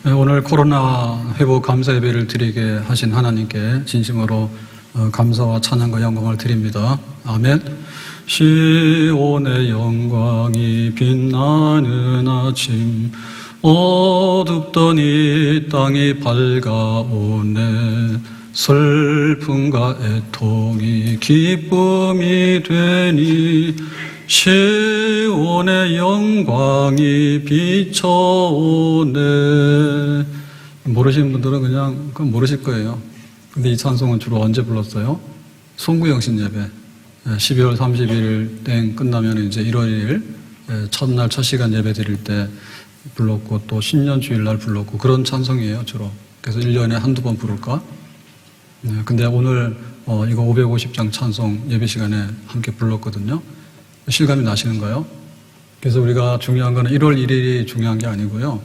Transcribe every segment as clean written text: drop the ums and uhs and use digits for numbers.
네, 오늘 코로나 회복 감사 예배를 드리게 하신 하나님께 진심으로 감사와 찬양과 영광을 드립니다. 아멘. 시온의 영광이 빛나는 아침, 어둡던 이 땅이 밝아오네. 슬픔과 애통이 기쁨이 되니 시온의 영광이 비춰오네. 모르시는 분들은 그냥 모르실 거예요. 근데 이 찬송은 주로 언제 불렀어요? 송구영신 예배. 12월 31일 땡 끝나면 이제 1월 1일 첫날 첫 시간 예배 드릴 때 불렀고, 또 신년 주일날 불렀고, 그런 찬송이에요 주로. 그래서 1년에 한두 번 부를까? 근데 오늘 이거 550장 찬송 예배 시간에 함께 불렀거든요. 실감이 나시는가요? 그래서 우리가 중요한 거는 1월 1일이 중요한 게 아니고요.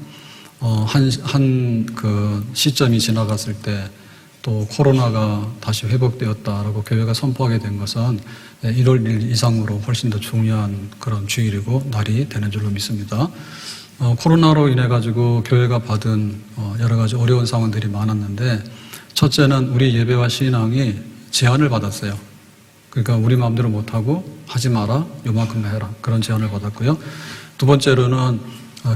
그 시점이 지나갔을 때 또 코로나가 다시 회복되었다라고 교회가 선포하게 된 것은 1월 1일 이상으로 훨씬 더 중요한 그런 주일이고 날이 되는 줄로 믿습니다. 코로나로 인해 가지고 교회가 받은 여러 가지 어려운 상황들이 많았는데, 첫째는 우리 예배와 신앙이 제한을 받았어요. 그러니까 우리 마음대로 못하고 하지 마라, 요만큼 해라, 그런 제한을 받았고요. 두 번째로는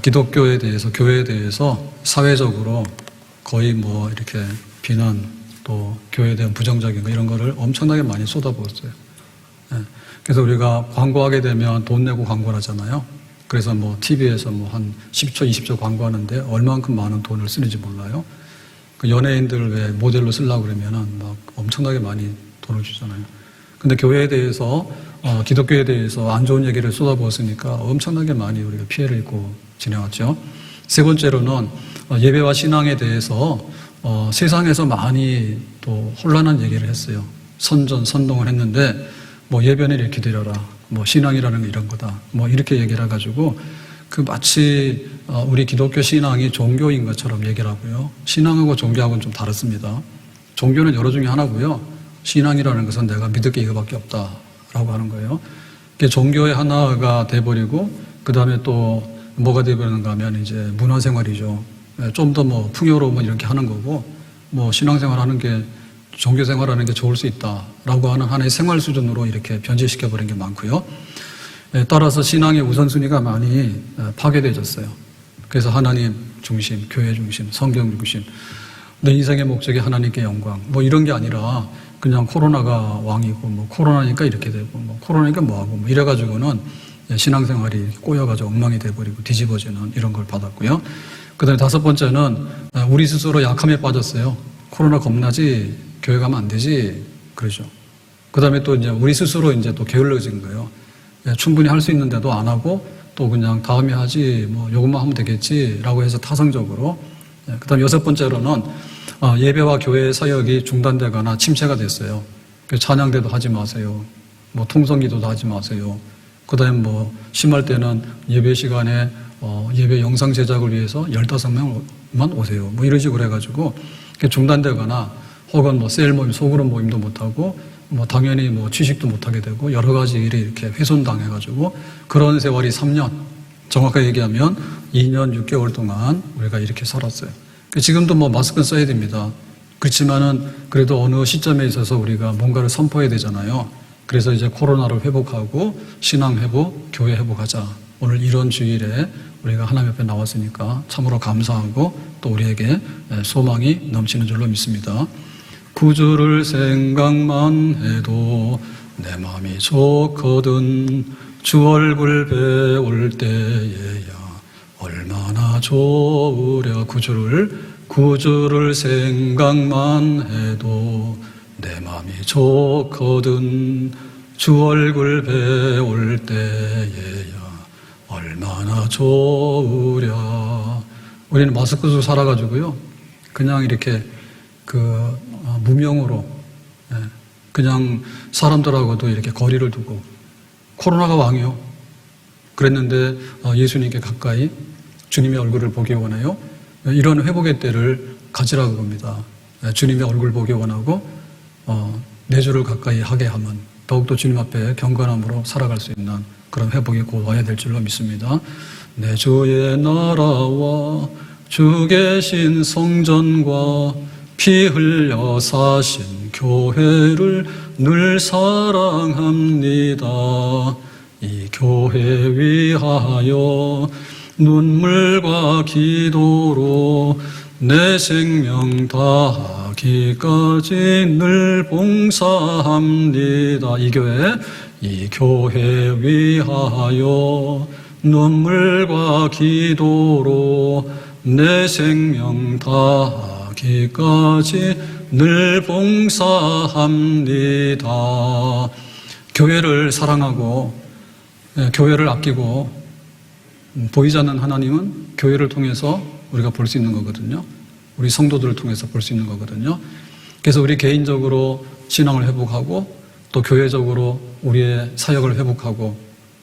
기독교에 대해서, 교회에 대해서 사회적으로 거의 이렇게 비난, 또 교회에 대한 부정적인 거, 이런 거를 엄청나게 많이 쏟아부었어요. 그래서 우리가 광고하게 되면 돈 내고 광고를 하잖아요. 그래서 TV에서 한 10초, 20초 광고하는데 얼마만큼 많은 돈을 쓰는지 몰라요. 그 연예인들 왜 모델로 쓰려고 그러면은 막 엄청나게 많이 돈을 주잖아요. 근데 교회에 대해서, 기독교에 대해서 안 좋은 얘기를 쏟아부었으니까 엄청나게 많이 우리가 피해를 입고 지내왔죠. 세 번째로는 예배와 신앙에 대해서 세상에서 많이 또 혼란한 얘기를 했어요. 선동을 했는데, 예배는 이렇게 드려라, 신앙이라는 게 이런 거다, 이렇게 얘기를 해가지고, 마치 우리 기독교 신앙이 종교인 것처럼 얘기를 하고요. 신앙하고 종교하고는 좀 다릅니다. 종교는 여러 중에 하나고요. 신앙이라는 것은 내가 믿을 게 이거밖에 없다라고 하는 거예요. 종교의 하나가 돼버리고, 그 다음에 또 뭐가 돼버리는가 하면 이제 문화생활이죠. 좀 더 풍요로우면 이렇게 하는 거고, 신앙생활 하는 게, 종교생활 하는 게 좋을 수 있다라고 하는 하나의 생활 수준으로 이렇게 변질시켜버린 게 많고요. 따라서 신앙의 우선순위가 많이 파괴되어졌어요. 그래서 하나님 중심, 교회 중심, 성경 중심, 내 인생의 목적이 하나님께 영광, 이런 게 아니라 그냥 코로나가 왕이고, 코로나니까 이렇게 되고, 코로나니까 뭐하고, 이래가지고는 신앙생활이 꼬여가지고 엉망이 돼버리고 뒤집어지는 이런 걸 받았고요. 그 다음에 다섯 번째는 우리 스스로 약함에 빠졌어요. 코로나 겁나지, 교회 가면 안 되지, 그러죠. 그 다음에 또 이제 우리 스스로 이제 또 게을러진 거예요. 충분히 할 수 있는데도 안 하고, 또 그냥 다음에 하지, 요것만 하면 되겠지라고 해서 타성적으로. 그 다음에 여섯 번째로는 예배와 교회의 사역이 중단되거나 침체가 됐어요. 찬양대도 하지 마세요. 통성기도도 하지 마세요. 그 다음에 심할 때는 예배 시간에 예배 영상 제작을 위해서 15명만 오세요. 이런 식으로 해가지고 중단되거나, 혹은 셀 모임, 소그룹 모임도 못하고, 당연히 취식도 못하게 되고, 여러 가지 일이 이렇게 훼손당해가지고, 그런 세월이 3년, 정확하게 얘기하면 2년 6개월 동안 우리가 이렇게 살았어요. 지금도 마스크는 써야 됩니다. 그렇지만은 그래도 어느 시점에 있어서 우리가 뭔가를 선포해야 되잖아요. 그래서 이제 코로나를 회복하고, 신앙 회복, 교회 회복하자. 오늘 이런 주일에 우리가 하나님 앞에 나왔으니까 참으로 감사하고, 또 우리에게 소망이 넘치는 줄로 믿습니다. 구주를 생각만 해도 내 마음이 좋거든. 주 얼굴 배울 때에야 얼마나 좋으랴. 구주를 생각만 해도 내 마음이 좋거든. 주 얼굴 배울 때에야 얼마나 좋으랴. 우리는 마스크 쓰고 살아가지고요, 그냥 이렇게 무명으로 그냥 사람들하고도 이렇게 거리를 두고, 코로나가 왕이요. 그랬는데 예수님께 가까이 주님의 얼굴을 보기 원해요. 이런 회복의 때를 가지라고 봅니다. 주님의 얼굴 보기 원하고 내 주를 가까이 하게 하면 더욱더 주님 앞에 경건함으로 살아갈 수 있는 그런 회복이 곧 와야 될 줄로 믿습니다. 내 주의 나라와 주 계신 성전과 피 흘려 사신 교회를 늘 사랑합니다. 이 교회 위하여 눈물과 기도로 내 생명 다하기까지 늘 봉사합니다. 이 교회 위하여 눈물과 기도로 내 생명 다하기까지 늘 봉사합니다. 교회를 사랑하고 교회를 아끼고 보이지 않는 하나님은 교회를 통해서 우리가 볼 수 있는 거거든요. 우리 성도들을 통해서 볼 수 있는 거거든요. 그래서 우리 개인적으로 신앙을 회복하고 또 교회적으로 우리의 사역을 회복하고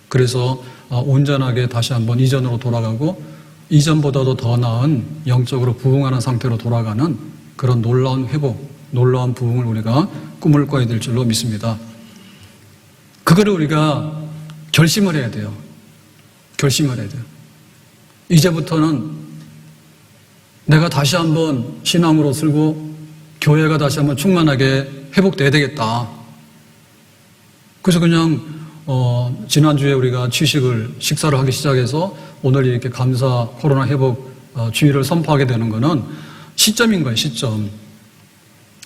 그래서 온전하게 다시 한번 이전으로 돌아가고 이전보다도 더 나은 영적으로 부흥하는 상태로 돌아가는 그런 놀라운 회복, 놀라운 부흥을 우리가 꿈을 꿔야 될 줄로 믿습니다. 그거를 우리가 결심을 해야 돼요. 결심을 해야 돼요. 이제부터는 내가 다시 한번 신앙으로 쓸고 교회가 다시 한번 충만하게 회복돼야 되겠다. 그래서 그냥 지난주에 우리가 식사를 하기 시작해서 오늘 이렇게 감사 코로나 회복 주의를 선포하게 되는 거는 시점인 거예요. 시점.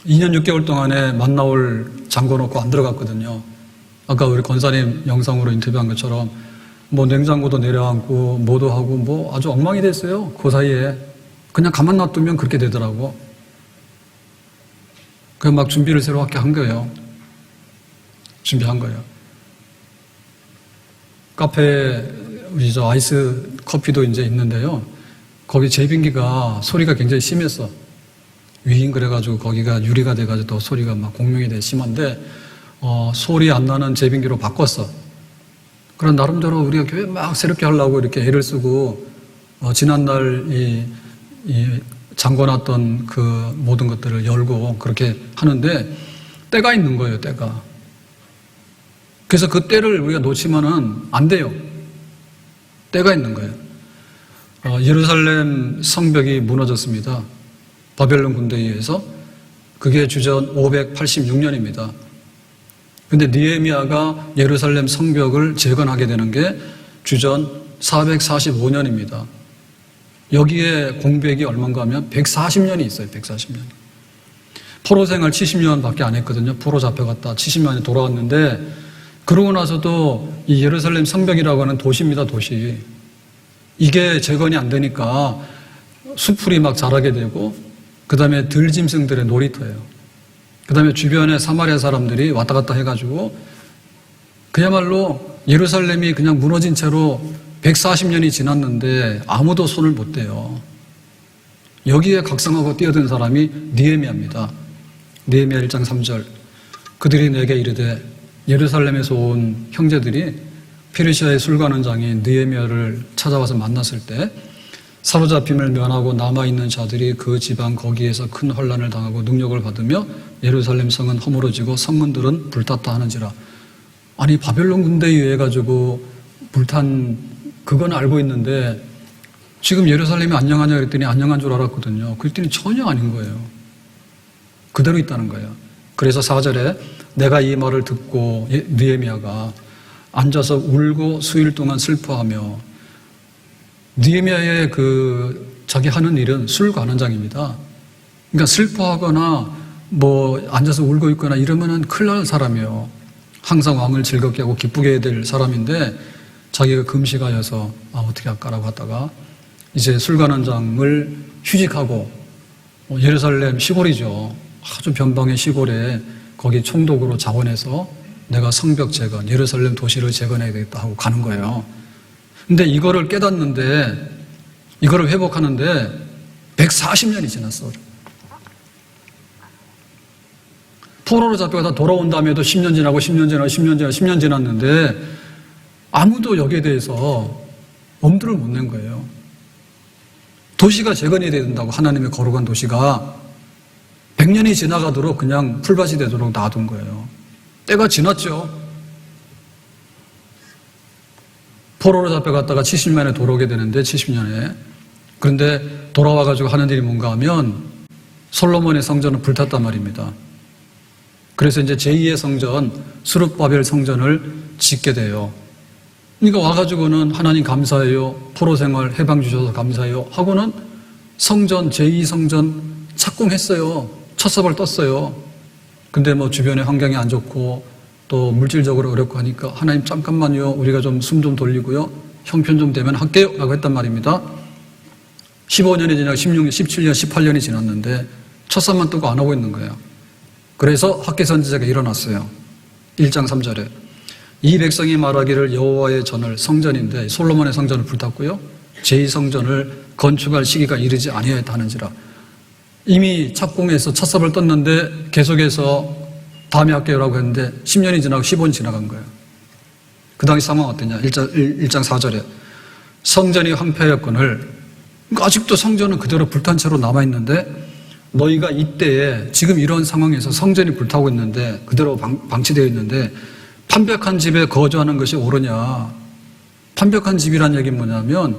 2년 6개월 동안에 만나올 잠궈놓고 안 들어갔거든요. 아까 우리 권사님 영상으로 인터뷰한 것처럼 뭐 냉장고도 내려앉고 뭐도 하고 뭐 아주 엉망이 됐어요. 그 사이에 그냥 가만 놔두면 그렇게 되더라고. 그냥 막 준비를 새롭게 한 거예요. 준비한 거예요. 카페에 우리 아이스 커피도 이제 있는데요. 거기 제빙기가 소리가 굉장히 심했어. 위인 그래가지고 거기가 유리가 돼가지고 또 소리가 막 공명이 되게 심한데 소리 안 나는 제빙기로 바꿨어. 그런 나름대로 우리가 교회 막 새롭게 하려고 이렇게 애를 쓰고 지난날 이 잠궈놨던 그 모든 것들을 열고 그렇게 하는데 때가 있는 거예요. 때가. 그래서 그 때를 우리가 놓치면은 안 돼요. 때가 있는 거예요. 예루살렘 성벽이 무너졌습니다. 바벨론 군대에 의해서. 그게 주전 586년입니다. 근데 느헤미야가 예루살렘 성벽을 재건하게 되는 게 주전 445년입니다. 여기에 공백이 얼마인가 하면 140년이 있어요. 140년. 포로 생활 70년밖에 안 했거든요. 포로 잡혀갔다 70년에 돌아왔는데 그러고 나서도 이 예루살렘 성벽이라고 하는 도시입니다. 도시. 이게 재건이 안 되니까 수풀이 막 자라게 되고 그 다음에 들짐승들의 놀이터예요. 그 다음에 주변에 사마리아 사람들이 왔다 갔다 해가지고 그야말로 예루살렘이 그냥 무너진 채로 140년이 지났는데 아무도 손을 못 대요. 여기에 각성하고 뛰어든 사람이 느헤미야입니다. 느헤미야 1장 3절. 그들이 내게 이르되 예루살렘에서 온 형제들이 페르시아의 술관원 장인 느헤미야를 찾아와서 만났을 때 사로잡힘을 면하고 남아있는 자들이 그 지방 거기에서 큰 환난을 당하고 능력을 받으며 예루살렘 성은 허물어지고 성문들은 불탔다 하는지라. 아니 바벨론 군대에 의해 가지고 불탄 그건 알고 있는데 지금 예루살렘이 안녕하냐 그랬더니 안녕한 줄 알았거든요. 그랬더니 전혀 아닌 거예요. 그대로 있다는 거예요. 그래서 4절에 내가 이 말을 듣고 느헤미야가 앉아서 울고 수일 동안 슬퍼하며 느헤미야의 자기 하는 일은 술관원장입니다. 그러니까 슬퍼하거나 뭐 앉아서 울고 있거나 이러면은 큰일 날 사람이에요. 항상 왕을 즐겁게 하고 기쁘게 해야 될 사람인데 자기가 금식하여서 어떻게 할까라고 하다가 이제 술관원장을 휴직하고 예루살렘 시골이죠. 아주 변방의 시골에 거기 총독으로 자원해서 내가 성벽 재건, 예루살렘 도시를 재건해야 되겠다 하고 가는 거예요. 근데 이거를 깨닫는데, 이거를 회복하는데 140년이 지났어. 포로로 잡혀가다 돌아온 다음에도 10년 지나고 10년 지나고 10년 지나고 10년 지났는데 아무도 여기에 대해서 엄두를 못 낸 거예요. 도시가 재건이 돼야 된다고 하나님의 거룩한 도시가 100년이 지나가도록 그냥 풀밭이 되도록 놔둔 거예요. 때가 지났죠. 포로로 잡혀갔다가 70년에 돌아오게 되는데 70년에. 그런데 돌아와가지고 하는 일이 뭔가 하면 솔로몬의 성전은 불탔단 말입니다. 그래서 이제 제2의 성전, 스룹바벨 성전을 짓게 돼요. 그러니까 와가지고는 하나님 감사해요. 포로 생활 해방 주셔서 감사해요. 하고는 성전, 제2성전 착공했어요. 첫 삽을 떴어요. 근데 뭐 주변에 환경이 안 좋고 또 물질적으로 어렵고 하니까 하나님 잠깐만요. 우리가 좀 숨 좀 돌리고요. 형편 좀 되면 할게요. 라고 했단 말입니다. 15년이 지나고 16년, 17년, 18년이 지났는데 첫 삽만 뜨고 안 하고 있는 거예요. 그래서 학개 선지자가 일어났어요. 1장 3절에 이 백성이 말하기를 여호와의 전을 성전인데 솔로몬의 성전을 불탔고요. 제2성전을 건축할 시기가 이르지 아니하였다 하는지라. 이미 착공해서 첫 삽을 떴는데 계속해서 다음에 할게요라고 했는데 10년이 지나고 15년이 지나간 거예요. 그 당시 상황 어땠냐? 1장 4절에 성전이 황폐하였거늘, 그러니까 아직도 성전은 그대로 불탄 채로 남아있는데 너희가 이때에 지금 이런 상황에서 성전이 불타고 있는데 그대로 방치되어 있는데 판벽한 집에 거주하는 것이 옳으냐. 판벽한 집이란 얘기는 뭐냐면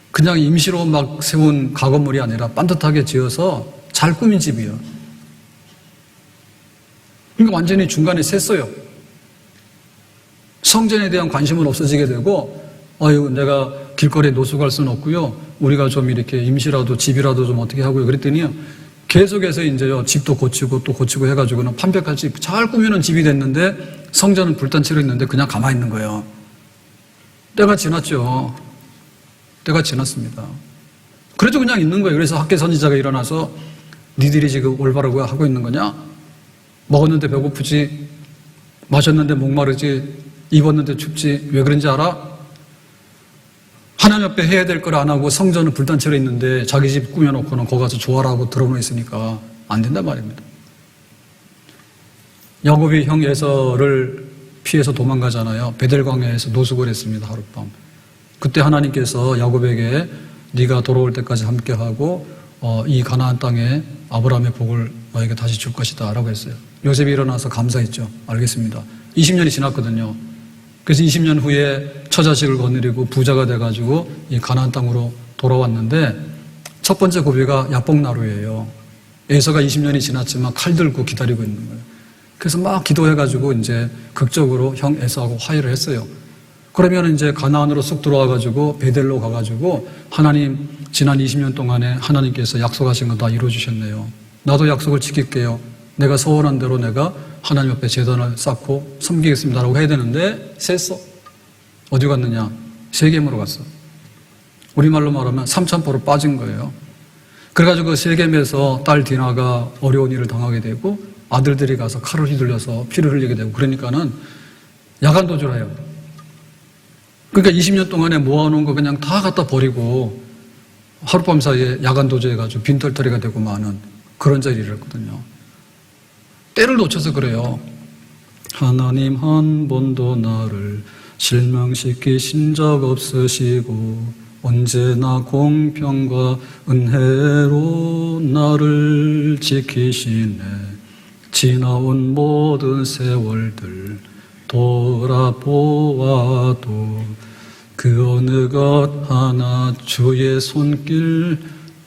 그냥 임시로 막 세운 가건물이 아니라 반듯하게 지어서 잘 꾸민 집이에요. 그러니까 완전히 중간에 샜어요. 성전에 대한 관심은 없어지게 되고 아유 내가 길거리에 노숙할 수는 없고요. 우리가 좀 이렇게 임시라도 집이라도 좀 어떻게 하고요. 그랬더니요. 계속해서 이제요. 집도 고치고 또 고치고 해가지고는 판벽한 집, 잘 꾸미는 집이 됐는데 성전은 불탄 채로 있는데 그냥 가만히 있는 거예요. 때가 지났죠. 때가 지났습니다. 그래도 그냥 있는 거예요. 그래서 학개 선지자가 일어나서 니들이 지금 올바르고 하고 있는 거냐? 먹었는데 배고프지, 마셨는데 목마르지, 입었는데 춥지, 왜 그런지 알아? 하나님 앞에 해야 될 걸 안 하고 성전은 불탄 채로 있는데 자기 집 꾸며놓고는 거기 가서 좋아라고 들어놓여 있으니까 안 된단 말입니다. 야곱이 형 에서를 피해서 도망가잖아요. 베델광야에서 노숙을 했습니다. 하룻밤. 그때 하나님께서 야곱에게 네가 돌아올 때까지 함께하고 이 가나안 땅에 아브라함의 복을 너에게 다시 줄 것이다 라고 했어요. 요셉이 일어나서 감사했죠. 알겠습니다. 20년이 지났거든요. 그래서 20년 후에 처자식을 거느리고 부자가 돼가지고 이 가나안 땅으로 돌아왔는데 첫 번째 고비가 야복나루예요. 에서가 20년이 지났지만 칼 들고 기다리고 있는 거예요. 그래서 막 기도해가지고 이제 극적으로 형 에서하고 화해를 했어요. 그러면 이제 가나안으로 쑥 들어와가지고 베델로 가가지고 하나님 지난 20년 동안에 하나님께서 약속하신 거 다 이루어주셨네요. 나도 약속을 지킬게요. 내가 서원한 대로 내가 하나님 앞에 제단을 쌓고 섬기겠습니다라고 해야 되는데 셌어. 어디 갔느냐? 세겜으로 갔어. 우리말로 말하면 삼천포로 빠진 거예요. 그래가지고 세겜에서 딸 디나가 어려운 일을 당하게 되고 아들들이 가서 칼을 휘둘려서 피를 흘리게 되고 그러니까는 야간 도주를 해요. 그러니까 20년 동안에 모아놓은 거 그냥 다 갖다 버리고 하룻밤 사이에 야간 도주해가지고 빈털터리가 되고 마는 그런 자리를 했거든요. 때를 놓쳐서 그래요. 하나님 한 번도 나를 실망시키신 적 없으시고 언제나 공평과 은혜로 나를 지키시네. 지나온 모든 세월들 돌아보아도 그 어느 것 하나 주의 손길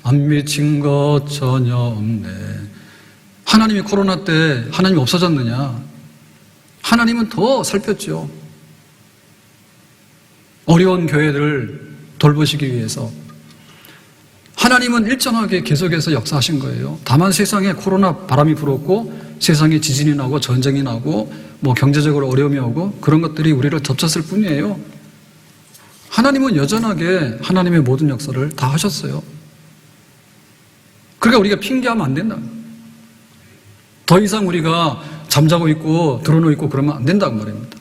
안 미친 것 전혀 없네. 하나님이 코로나 때 하나님이 없어졌느냐? 하나님은 더 살폈죠. 어려운 교회들을 돌보시기 위해서 하나님은 일정하게 계속해서 역사하신 거예요. 다만 세상에 코로나 바람이 불었고 세상에 지진이 나고 전쟁이 나고 뭐 경제적으로 어려움이 오고 그런 것들이 우리를 덮쳤을 뿐이에요. 하나님은 여전하게 하나님의 모든 역사를 다 하셨어요. 그러니까 우리가 핑계하면 안 된다. 더 이상 우리가 잠자고 있고 드러누워 있고 그러면 안 된다고 말입니다.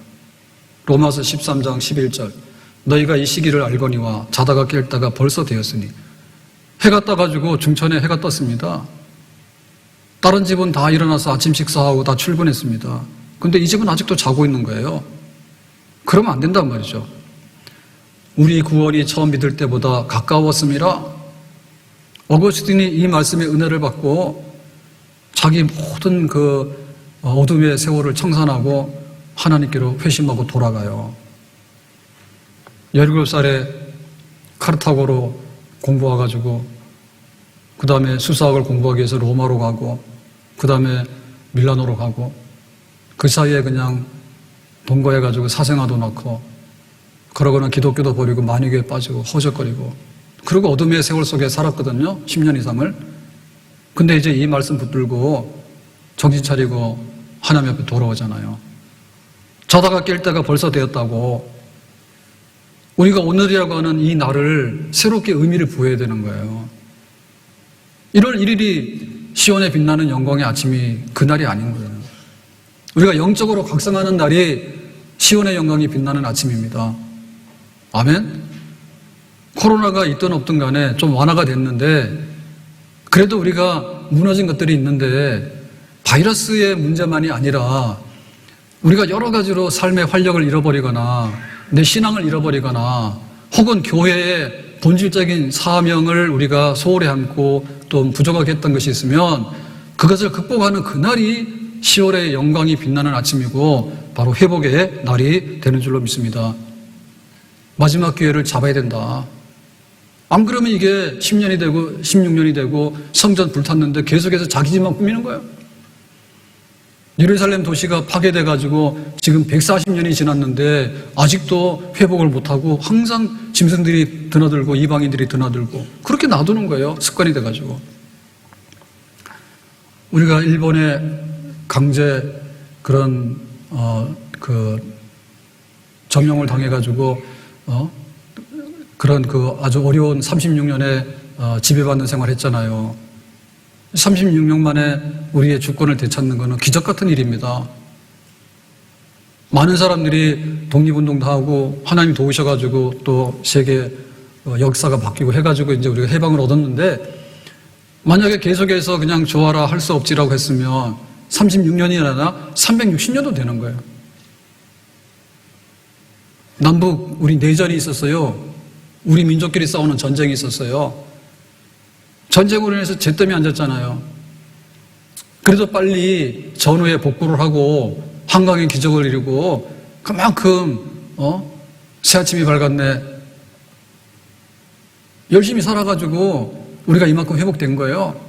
로마서 13장 11절 너희가 이 시기를 알거니와 자다가 깰다가 벌써 되었으니 해가 떠가지고 중천에 해가 떴습니다. 다른 집은 다 일어나서 아침 식사하고 다 출근했습니다. 근데 이 집은 아직도 자고 있는 거예요. 그러면 안 된단 말이죠. 우리 구원이 처음 믿을 때보다 가까웠음이라. 어거스틴이 이 말씀의 은혜를 받고 자기 모든 그 어둠의 세월을 청산하고 하나님께로 회심하고 돌아가요. 17살에 카르타고로 공부 와가지고 그 다음에 수사학을 공부하기 위해서 로마로 가고 그 다음에 밀라노로 가고 그 사이에 그냥 동거해가지고 사생아도 낳고 그러고는 기독교도 버리고 만유교에 빠지고 허적거리고 그리고 어둠의 세월 속에 살았거든요. 10년 이상을. 근데 이제 이 말씀 붙들고 정신 차리고 하나님 앞에 돌아오잖아요. 자다가 깰 때가 벌써 되었다고. 우리가 오늘이라고 하는 이 날을 새롭게 의미를 부여해야 되는 거예요. 1월 1일이 시온에 빛나는 영광의 아침이 그날이 아닌 거예요. 우리가 영적으로 각성하는 날이 시온의 영광이 빛나는 아침입니다. 아멘? 코로나가 있든 없든 간에 좀 완화가 됐는데 그래도 우리가 무너진 것들이 있는데 바이러스의 문제만이 아니라 우리가 여러 가지로 삶의 활력을 잃어버리거나 내 신앙을 잃어버리거나 혹은 교회의 본질적인 사명을 우리가 소홀히 안고 또 부족하게 했던 것이 있으면 그것을 극복하는 그날이 10월의 영광이 빛나는 아침이고 바로 회복의 날이 되는 줄로 믿습니다. 마지막 기회를 잡아야 된다. 안 그러면 이게 10년이 되고 16년이 되고 성전 불탔는데 계속해서 자기 집만 꾸미는 거예요. 예루살렘 도시가 파괴돼가지고 지금 140년이 지났는데 아직도 회복을 못하고 항상 짐승들이 드나들고 이방인들이 드나들고 그렇게 놔두는 거예요. 습관이 돼가지고. 우리가 일본의 강제 그런 점령을 당해가지고 그런 아주 어려운 36년에 지배받는 생활을 했잖아요. 36년 만에 우리의 주권을 되찾는 것은 기적 같은 일입니다. 많은 사람들이 독립운동도 하고 하나님 도우셔가지고 또 세계 역사가 바뀌고 해가지고 이제 우리가 해방을 얻었는데 만약에 계속해서 그냥 좋아라 할 수 없지라고 했으면 36년이 아니라 360년도 되는 거예요. 남북 우리 내전이 있었어요. 우리 민족끼리 싸우는 전쟁이 있었어요. 전쟁으로 인해서 잿더미 앉았잖아요. 그래도 빨리 전후에 복구를 하고 한강의 기적을 이루고 그만큼 새아침이 밝았네. 열심히 살아가지고 우리가 이만큼 회복된 거예요.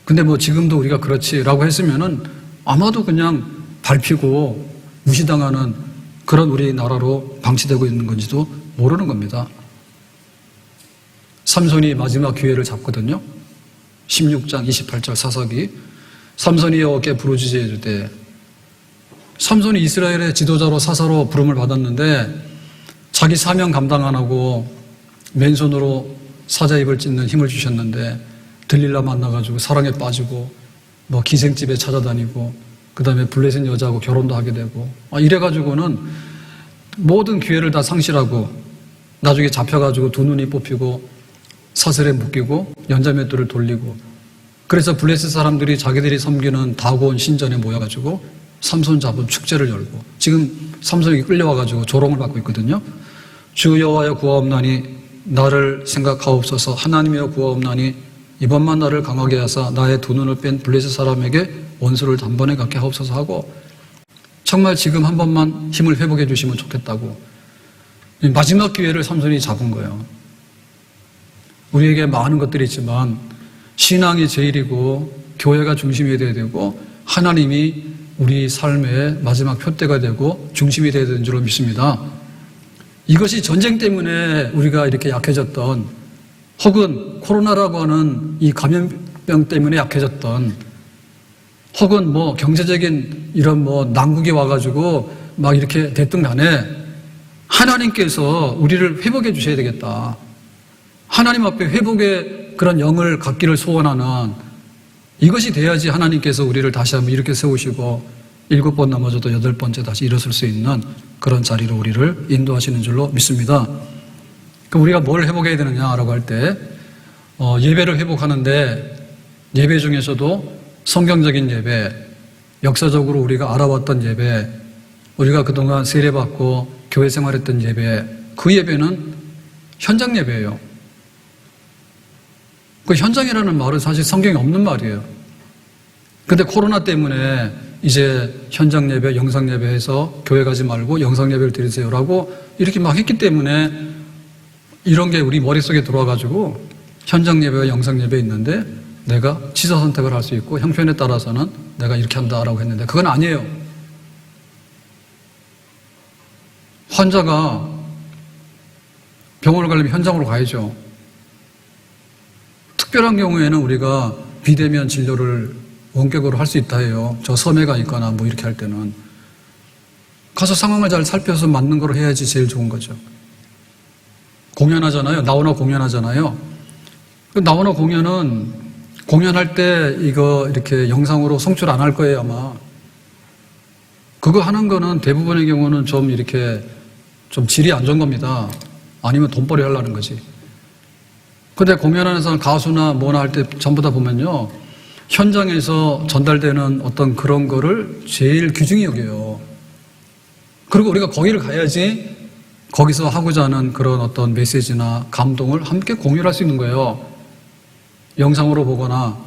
근데 뭐 지금도 우리가 그렇지라고 했으면은 아마도 그냥 밟히고 무시당하는 그런 우리나라로 방치되고 있는 건지도 모르는 겁니다. 삼손이 마지막 기회를 잡거든요. 16장 28절 사사기. 삼손이 여호와께 부르짖어 이르되 삼손이 이스라엘의 지도자로 사사로 부름을 받았는데 자기 사명 감당 안 하고 맨손으로 사자 입을 찢는 힘을 주셨는데 들릴라 만나가지고 사랑에 빠지고 뭐 기생집에 찾아다니고 그 다음에 블레셋 여자하고 결혼도 하게 되고 이래가지고는 모든 기회를 다 상실하고 나중에 잡혀가지고 두 눈이 뽑히고 사슬에 묶이고 연자맷돌을 돌리고 그래서 블레셋 사람들이 자기들이 섬기는 다곤 신전에 모여가지고 삼손 잡은 축제를 열고 지금 삼손이 끌려와가지고 조롱을 받고 있거든요. 주 여호와여 구하옵나니 나를 생각하옵소서. 하나님이여 구하옵나니 이번만 나를 강하게 하사 나의 두 눈을 뺀 블레셋 사람에게 원수를 단번에 갖게 하옵소서 하고 정말 지금 한 번만 힘을 회복해 주시면 좋겠다고 마지막 기회를 삼손이 잡은 거예요. 우리에게 많은 것들이 있지만 신앙이 제일이고 교회가 중심이 되어야 되고 하나님이 우리 삶의 마지막 표대가 되고 중심이 되어야 되는 줄로 믿습니다. 이것이 전쟁 때문에 우리가 이렇게 약해졌던 혹은 코로나라고 하는 이 감염병 때문에 약해졌던 혹은 뭐 경제적인 이런 뭐 난국이 와가지고 막 이렇게 됐든 간에 하나님께서 우리를 회복해 주셔야 되겠다. 하나님 앞에 회복의 그런 영을 갖기를 소원하는 이것이 돼야지 하나님께서 우리를 다시 한번 이렇게 세우시고 7번 넘어져도 8번째 다시 일어설 수 있는 그런 자리로 우리를 인도하시는 줄로 믿습니다. 그럼 우리가 뭘 회복해야 되느냐라고 할 때 예배를 회복하는데 예배 중에서도 성경적인 예배, 역사적으로 우리가 알아왔던 예배, 우리가 그동안 세례받고 교회 생활했던 예배, 그 예배는 현장 예배예요. 그 현장이라는 말은 사실 성경에 없는 말이에요. 근데 코로나 때문에 이제 현장 예배, 영상 예배해서 교회 가지 말고 영상 예배를 드리세요라고 이렇게 막 했기 때문에 이런 게 우리 머릿속에 들어와가지고 현장 예배와 영상 예배 있는데 내가 취사 선택을 할 수 있고 형편에 따라서는 내가 이렇게 한다라고 했는데 그건 아니에요. 환자가 병원을 가려면 현장으로 가야죠. 특별한 경우에는 우리가 비대면 진료를 원격으로 할 수 있다 해요. 저 섬에가 있거나 뭐 이렇게 할 때는. 가서 상황을 잘 살펴서 맞는 걸 해야지 제일 좋은 거죠. 공연하잖아요. 나오나 공연하잖아요. 나오나 공연은 공연할 때 이거 이렇게 영상으로 송출 안 할 거예요, 아마. 그거 하는 거는 대부분의 경우는 좀 이렇게 좀 질이 안 좋은 겁니다. 아니면 돈벌이 하려는 거지. 근데 공연하는 사람 가수나 뭐나 할 때 전부 다 보면요. 현장에서 전달되는 어떤 그런 거를 제일 귀중히 여겨요. 그리고 우리가 거기를 가야지 거기서 하고자 하는 그런 어떤 메시지나 감동을 함께 공유할 수 있는 거예요. 영상으로 보거나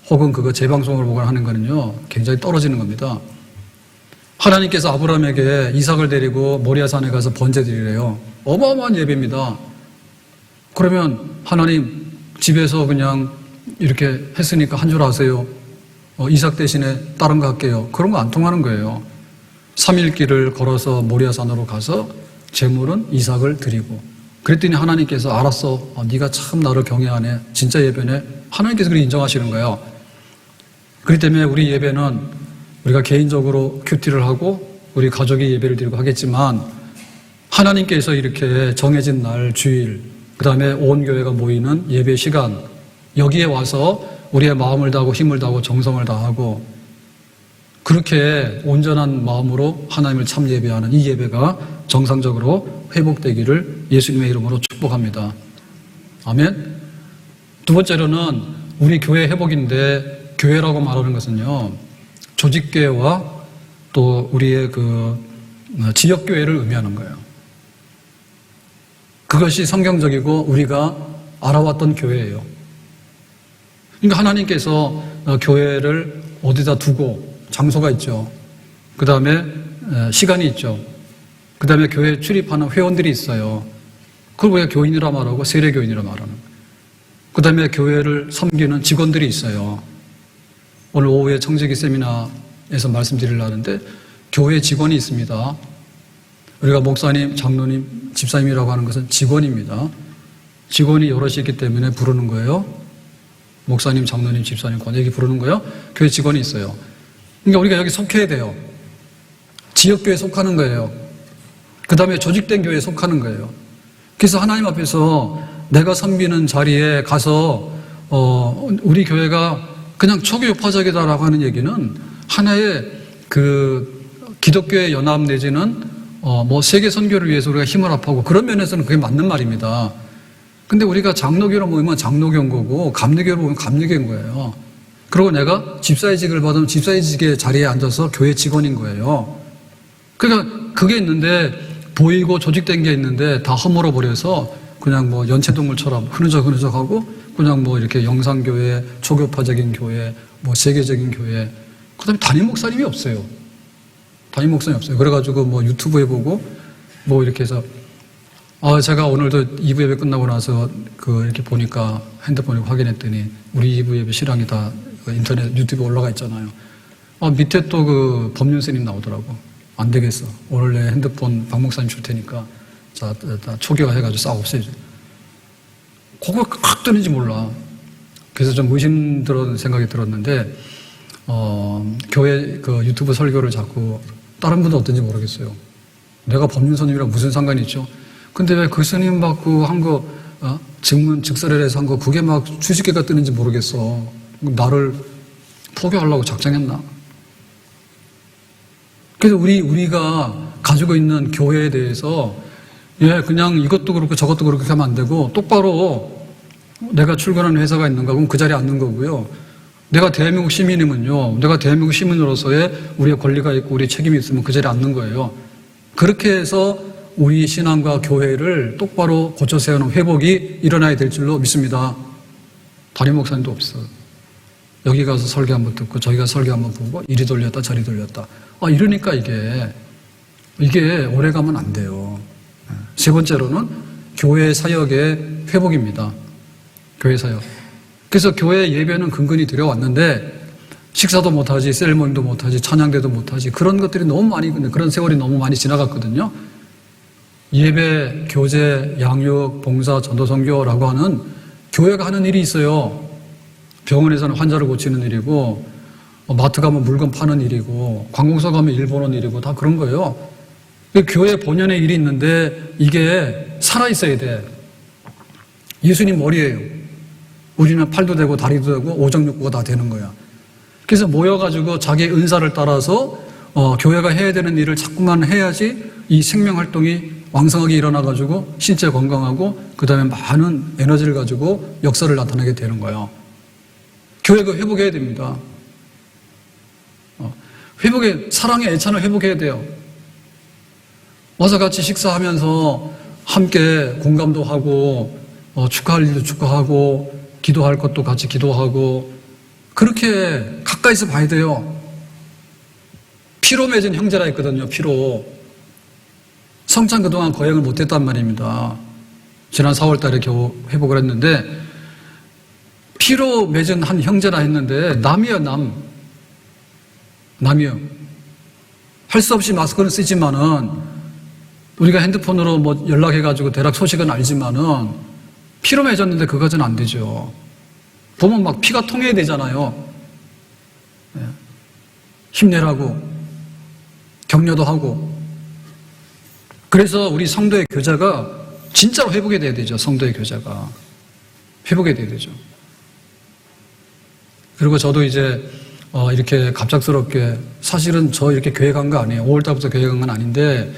혹은 그거 재방송으로 보거나 하는 거는요. 굉장히 떨어지는 겁니다. 하나님께서 아브라함에게 이삭을 데리고 모리아산에 가서 번제 드리래요. 어마어마한 예배입니다. 그러면 하나님 집에서 그냥 이렇게 했으니까 한 줄 아세요. 이삭 대신에 다른 거 할게요. 그런 거 안 통하는 거예요. 3일 길을 걸어서 모리아산으로 가서 제물은 이삭을 드리고 그랬더니 하나님께서 알았어. 네가 참 나를 경외하네. 진짜 예배네. 하나님께서 그렇게 인정하시는 거예요. 그렇기 때문에 우리 예배는 우리가 개인적으로 큐티를 하고 우리 가족이 예배를 드리고 하겠지만 하나님께서 이렇게 정해진 날 주일 그 다음에 온 교회가 모이는 예배 시간 여기에 와서 우리의 마음을 다하고 힘을 다하고 정성을 다하고 그렇게 온전한 마음으로 하나님을 참 예배하는 이 예배가 정상적으로 회복되기를 예수님의 이름으로 축복합니다. 아멘. 두 번째로는 우리 교회 회복인데 교회라고 말하는 것은요. 조직교회와 또 우리의 그 지역교회를 의미하는 거예요. 그것이 성경적이고 우리가 알아왔던 교회예요. 그러니까 하나님께서 교회를 어디다 두고 장소가 있죠. 그 다음에 시간이 있죠. 그 다음에 교회에 출입하는 회원들이 있어요. 그걸 우리가 교인이라 말하고 세례교인이라 말하는. 그 다음에 교회를 섬기는 직원들이 있어요. 오늘 오후에 청지기 세미나에서 말씀드리려 하는데 교회 직원이 있습니다. 우리가 목사님, 장로님, 집사님이라고 하는 것은 직원입니다. 직원이 여럿이 있기 때문에 부르는 거예요. 목사님, 장로님, 집사님, 권역이 부르는 거예요. 교회 직원이 있어요. 그러니까 우리가 여기 속해야 돼요. 지역교회에 속하는 거예요. 그 다음에 조직된 교회에 속하는 거예요. 그래서 하나님 앞에서 내가 섬기는 자리에 가서 우리 교회가 그냥 초교파적이다라고 하는 얘기는 하나의 그 기독교의 연합 내지는 뭐 세계 선교를 위해서 우리가 힘을 합하고 그런 면에서는 그게 맞는 말입니다. 근데 우리가 장로교로 모이면 장로교인 거고 감리교로 모이면 감리교인 거예요. 그리고 내가 집사의직을 받으면 집사의직의 자리에 앉아서 교회 직원인 거예요. 그러니까 그게 있는데 보이고 조직된 게 있는데 다 허물어 버려서 그냥 뭐 연체동물처럼 흐느적흐느적하고 그냥 뭐 이렇게 영상교회, 초교파적인 교회, 뭐 세계적인 교회, 그 다음에 담임 목사님이 없어요. 담임 목사님이 없어요. 그래가지고 뭐 유튜브에 보고 뭐 이렇게 해서 제가 오늘도 2부 예배 끝나고 나서 이렇게 보니까 핸드폰에 확인했더니 우리 2부 예배 실황이 다 인터넷 유튜브에 올라가 있잖아요. 밑에 또 그 법륜스님 나오더라고. 안 되겠어. 오늘 내 핸드폰 박 목사님 줄 테니까 자, 초기화 해가지고 싹 없애줘. 그걸 확 뜨는지 몰라. 그래서 좀 의심 들은 생각이 들었는데, 교회 그 유튜브 설교를 자꾸 다른 분도 어떤지 모르겠어요. 내가 법륜스님이랑 무슨 상관이 있죠? 근데 왜 그 스님 받고 한 거, 증문, 직설해서 한 거, 그게 막 수십개가 뜨는지 모르겠어. 나를 포교하려고 작정했나? 그래서 우리가 가지고 있는 교회에 대해서, 그냥 이것도 그렇고 저것도 그렇게 하면 안 되고, 똑바로 내가 출근하는 회사가 있는가, 그럼 그 자리에 앉는 거고요. 내가 대한민국 시민이면요, 내가 대한민국 시민으로서의 우리의 권리가 있고 우리의 책임이 있으면 그 자리에 앉는 거예요. 그렇게 해서 우리 신앙과 교회를 똑바로 고쳐 세우는 회복이 일어나야 될 줄로 믿습니다. 담임 목사님도 없어. 여기 가서 설교 한번 듣고 저기 가서 설교 한번 보고 이리 돌렸다 저리 돌렸다. 이러니까 이게 오래 가면 안 돼요. 세 번째로는 교회 사역의 회복입니다. 교회 사역. 그래서 교회 예배는 근근히 드려왔는데 식사도 못하지, 셀모님도 못하지, 찬양대도 못하지, 그런 것들이 너무 많이, 그런 세월이 너무 많이 지나갔거든요. 예배, 교제, 양육, 봉사, 전도선교라고 하는 교회가 하는 일이 있어요. 병원에서는 환자를 고치는 일이고, 마트 가면 물건 파는 일이고, 관공서 가면 일 보는 일이고, 다 그런 거예요. 교회 본연의 일이 있는데 이게 살아있어야 돼. 예수님 머리예요. 우리는 팔도 되고 다리도 되고 오정육부가 다 되는 거야. 그래서 모여가지고 자기 은사를 따라서 교회가 해야 되는 일을 자꾸만 해야지 이 생명활동이 왕성하게 일어나가지고 신체 건강하고 그 다음에 많은 에너지를 가지고 역사를 나타내게 되는 거예요. 교회가 회복해야 됩니다. 사랑의 애찬을 회복해야 돼요. 와서 같이 식사하면서 함께 공감도 하고 축하할 일도 축하하고 기도할 것도 같이 기도하고 그렇게 가까이서 봐야 돼요. 피로 맺은 형제라 했거든요. 피로. 성찬 그동안 거행을 못했단 말입니다. 지난 4월 달에 겨우 회복을 했는데 피로 맺은 한 형제라 했는데 남이요. 남이요. 할 수 없이 마스크는 쓰지만은 우리가 핸드폰으로 뭐 연락해가지고 대략 소식은 알지만은 피로 맺었는데 그것은 안 되죠. 보면 막 피가 통해야 되잖아요. 힘내라고 격려도 하고. 그래서 우리 성도의 교제가 진짜로 회복이 돼야 되죠. 성도의 교제가 회복이 돼야 되죠. 그리고 저도 이제 이렇게 갑작스럽게 사실은 저 이렇게 계획한 거 아니에요. 5월달부터 계획한 건 아닌데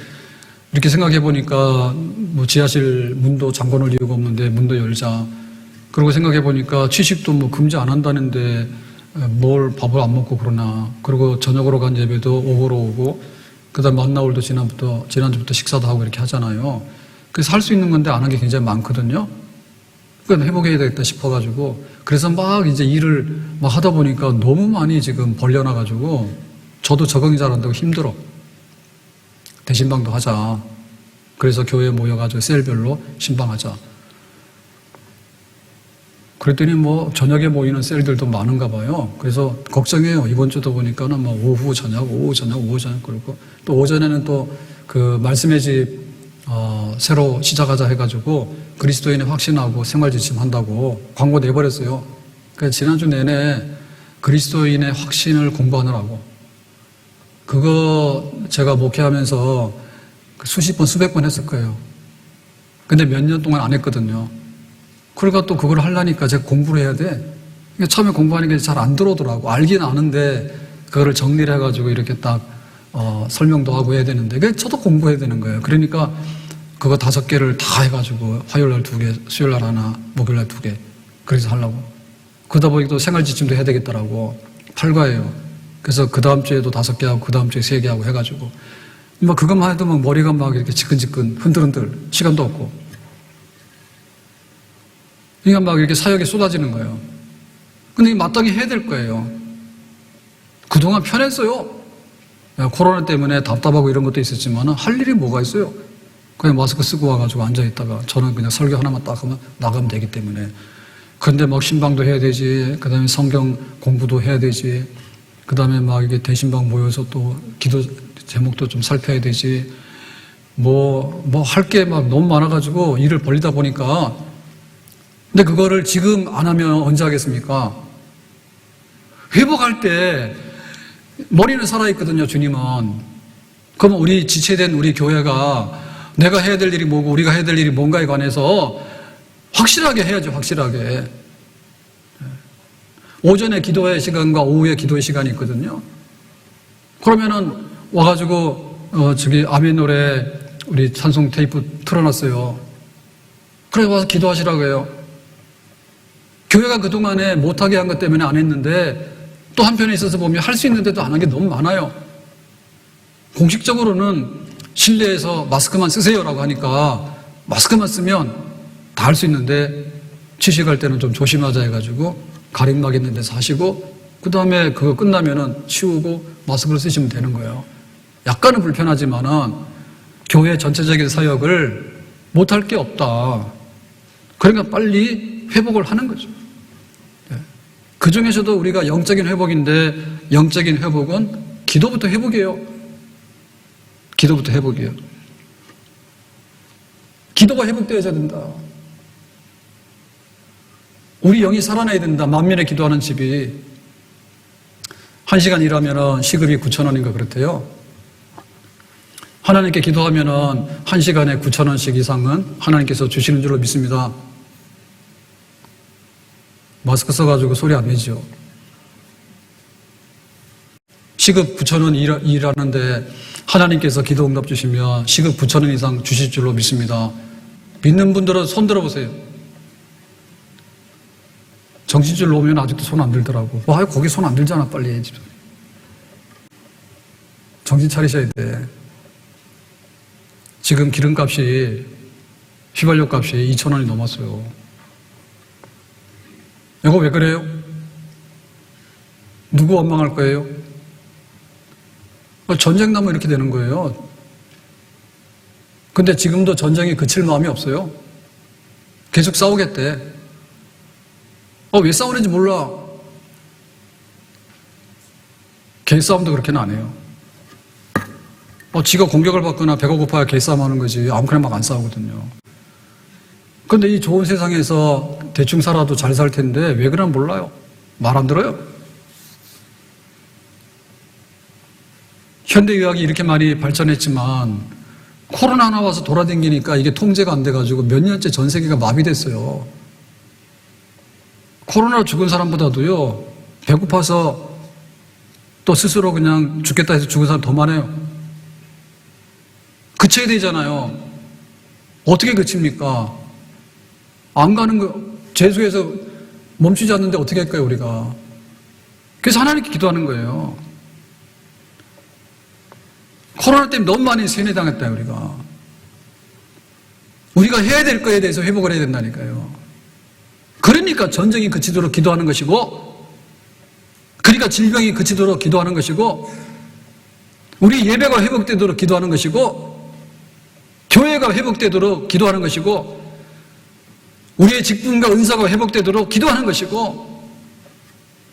이렇게 생각해 보니까 뭐 지하실 문도 잠궈 놓을 이유가 없는데 문도 열자. 그리고 생각해 보니까 취식도 뭐 금지 안 한다는데 뭘 밥을 안 먹고 그러나. 그리고 저녁으로 간 예배도 오후로 오고 그다음 만나올도 지난주부터 식사도 하고 이렇게 하잖아요. 그래서 할 수 있는 건데 안 한 게 굉장히 많거든요. 그건 회복해야 되겠다 싶어가지고 그래서 막 이제 일을 막 하다 보니까 너무 많이 지금 벌려놔가지고 저도 적응이 잘 안 되고 힘들어. 대신방도 하자. 그래서 교회에 모여가지고 셀별로 신방하자. 그랬더니 뭐 저녁에 모이는 셀들도 많은가 봐요. 그래서 걱정해요. 이번 주도 보니까는 뭐 오후 저녁 그리고 또 오전에는 또 그 말씀의 집 새로 시작하자 해가지고 그리스도인의 확신하고 생활지침 한다고 광고 내버렸어요. 그래서 지난주 내내 그리스도인의 확신을 공부하느라고. 그거 제가 목회하면서 수십 번, 수백 번 했을 거예요. 근데 몇 년 동안 안 했거든요. 그러니까 또 그걸 하려니까 제가 공부를 해야 돼. 그러니까 처음에 공부하는 게 잘 안 들어오더라고. 알긴 아는데 그거를 정리를 해가지고 이렇게 딱 설명도 하고 해야 되는데 저도 공부해야 되는 거예요. 그러니까 그거 5개를 다 해가지고 화요일날 2개, 수요일날 하나, 목요일날 2개 그래서 하려고. 그러다 보니 또 생활지침도 해야 되겠더라고. 8과예요. 그래서 그 다음 주에도 5개 하고 그 다음 주에 3개 하고 해가지고 뭐 그것만 해도 막 머리가 막 이렇게 지끈지끈 흔들흔들 시간도 없고 그러니까 막 이렇게 사역이 쏟아지는 거예요. 근데 마땅히 해야 될 거예요. 그동안 편했어요. 코로나 때문에 답답하고 이런 것도 있었지만 할 일이 뭐가 있어요. 그냥 마스크 쓰고 와가지고 앉아있다가 저는 그냥 설교 하나만 딱 하면 나가면 되기 때문에. 근데 막 신방도 해야 되지. 그 다음에 성경 공부도 해야 되지. 그 다음에 막 이게 대신방 모여서 또 기도 제목도 좀 살펴야 되지. 할 게 막 너무 많아가지고 일을 벌리다 보니까. 근데 그거를 지금 안 하면 언제 하겠습니까? 회복할 때 머리는 살아있거든요, 주님은. 그러면 우리 지체된 우리 교회가 내가 해야 될 일이 뭐고 우리가 해야 될 일이 뭔가에 관해서 확실하게 해야죠, 확실하게. 오전에 기도의 시간과 오후에 기도의 시간이 있거든요. 그러면은 와가지고 아멘 노래 우리 찬송 테이프 틀어놨어요. 그래 와서 기도하시라고 해요. 교회가 그동안에 못하게 한 것 때문에 안 했는데 또 한편에 있어서 보면 할 수 있는데도 안 한 게 너무 많아요. 공식적으로는 실내에서 마스크만 쓰세요라고 하니까 마스크만 쓰면 다 할 수 있는데 취식할 때는 좀 조심하자 해가지고 가림막 있는 데서 하시고 그 다음에 그거 끝나면은 치우고 마스크를 쓰시면 되는 거예요. 약간은 불편하지만은 교회 전체적인 사역을 못할 게 없다. 그러니까 빨리 회복을 하는 거죠. 그 중에서도 우리가 영적인 회복인데 영적인 회복은 기도부터 회복이에요. 기도부터 회복이에요. 기도가 회복되어야 된다. 우리 영이 살아나야 된다. 만면에 기도하는 집이 1시간 일하면 시급이 9,000원인가 그렇대요. 하나님께 기도하면 1시간에 9,000원씩 이상은 하나님께서 주시는 줄로 믿습니다. 마스크 써가지고 소리 안 내죠. 시급 9,000원 일하는데 하나님께서 기도 응답 주시면 시급 9,000원 이상 주실 줄로 믿습니다. 믿는 분들은 손 들어보세요. 정신줄 놓으면 아직도 손 안 들더라고. 와, 거기 손 안 들잖아. 빨리 해. 정신 차리셔야 돼. 지금 기름값이, 휘발유 값이 2,000원이 넘었어요. 이거 왜 그래요? 누구 원망할 거예요? 전쟁 나면 이렇게 되는 거예요. 근데 지금도 전쟁이 그칠 마음이 없어요. 계속 싸우겠대. 왜 싸우는지 몰라. 개싸움도 그렇게는 안 해요. 지가 공격을 받거나 배가 고파야 개싸움 하는 거지. 아무렇게나 막 안 싸우거든요. 근데 이 좋은 세상에서 대충 살아도 잘 살 텐데 왜 그러나 몰라요. 말 안 들어요. 현대의학이 이렇게 많이 발전했지만 코로나 나와서 돌아다니니까 이게 통제가 안 돼가지고 몇 년째 전 세계가 마비됐어요. 코로나로 죽은 사람보다도요, 배고파서 또 스스로 그냥 죽겠다 해서 죽은 사람 더 많아요. 그쳐야 되잖아요. 어떻게 그칩니까? 안 가는 거, 재수해서 멈추지 않는데 어떻게 할까요, 우리가? 그래서 하나님께 기도하는 거예요. 코로나 때문에 너무 많이 세뇌당했다, 우리가. 우리가 해야 될 거에 대해서 회복을 해야 된다니까요. 그러니까 전쟁이 그치도록 기도하는 것이고, 그러니까 질병이 그치도록 기도하는 것이고, 우리 예배가 회복되도록 기도하는 것이고, 교회가 회복되도록 기도하는 것이고, 우리의 직분과 은사가 회복되도록 기도하는 것이고,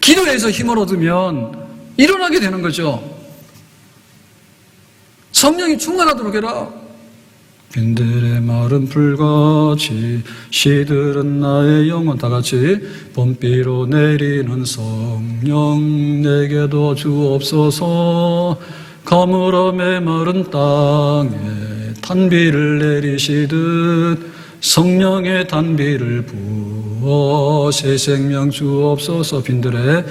기도해서 힘을 얻으면 일어나게 되는 거죠. 성령이 충만하도록 해라. 빈들의 마른 풀같이 시들은 나의 영혼. 다 같이. 봄비로 내리는 성령 내게도 주옵소서. 가물어 메마른 땅에 단비를 내리시듯 성령의 단비를 부어 새 생명 주옵소서. 빈들의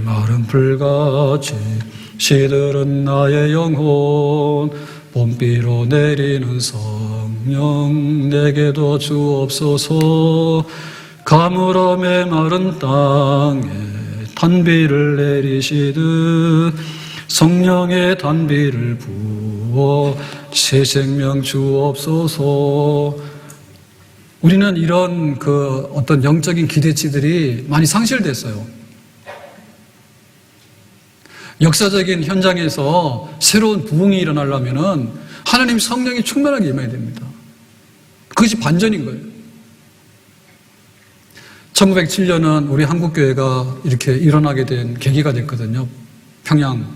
마른 풀같이 시들은 나의 영혼. 봄비로 내리는 성령 내게도 주옵소서. 가물어 메마른 땅에 단비를 내리시듯 성령의 단비를 부어 새 생명 주옵소서. 우리는 이런 어떤 영적인 기대치들이 많이 상실됐어요. 역사적인 현장에서 새로운 부흥이 일어나려면 하나님 성령이 충만하게 임해야 됩니다. 그것이 반전인 거예요. 1907년은 우리 한국교회가 이렇게 일어나게 된 계기가 됐거든요. 평양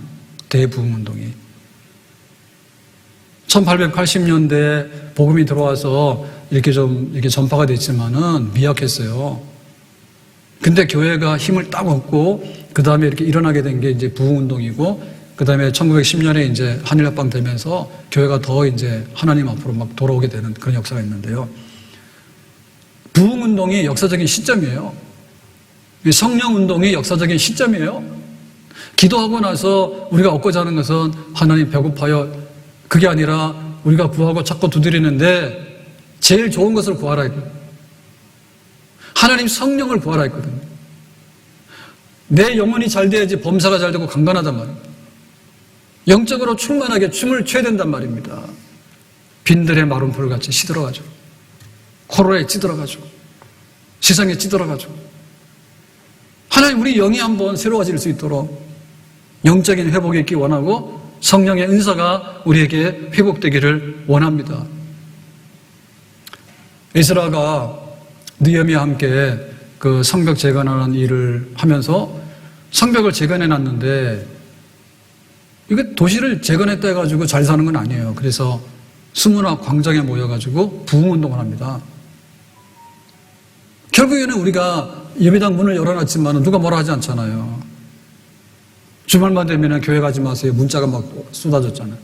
대부흥운동이. 1880년대 복음이 들어와서 이렇게 전파가 됐지만은 미약했어요. 근데 교회가 힘을 딱 얻고 그 다음에 이렇게 일어나게 된 게 이제 부흥운동이고, 그 다음에 1910년에 이제 한일합방 되면서 교회가 더 이제 하나님 앞으로 막 돌아오게 되는 그런 역사가 있는데요. 부흥운동이 역사적인 시점이에요. 성령운동이 역사적인 시점이에요. 기도하고 나서 우리가 얻고자 하는 것은 하나님 배고파요. 그게 아니라 우리가 구하고 찾고 두드리는데 제일 좋은 것을 구하라 했거든요. 하나님 성령을 구하라 했거든요. 내 영혼이 잘 돼야지 범사가 잘 되고 강건하단 말입니다. 영적으로 충만하게 춤을 춰야 된단 말입니다. 빈들의 마른 풀같이 시들어가지고, 코로나에 찌들어가지고, 세상에 찌들어가지고, 하나님 우리 영이 한번 새로워질 수 있도록 영적인 회복이 있기 원하고 성령의 은사가 우리에게 회복되기를 원합니다. 에스라가 느헤미야와 함께 그 성벽 재건하는 일을 하면서 성벽을 재건해 놨는데 이게 도시를 재건했다 해가지고 잘 사는 건 아니에요. 그래서 수문화 광장에 모여가지고 부흥운동을 합니다. 결국에는 우리가 예배당 문을 열어놨지만 누가 뭐라 하지 않잖아요. 주말만 되면 교회 가지 마세요. 문자가 막 쏟아졌잖아요.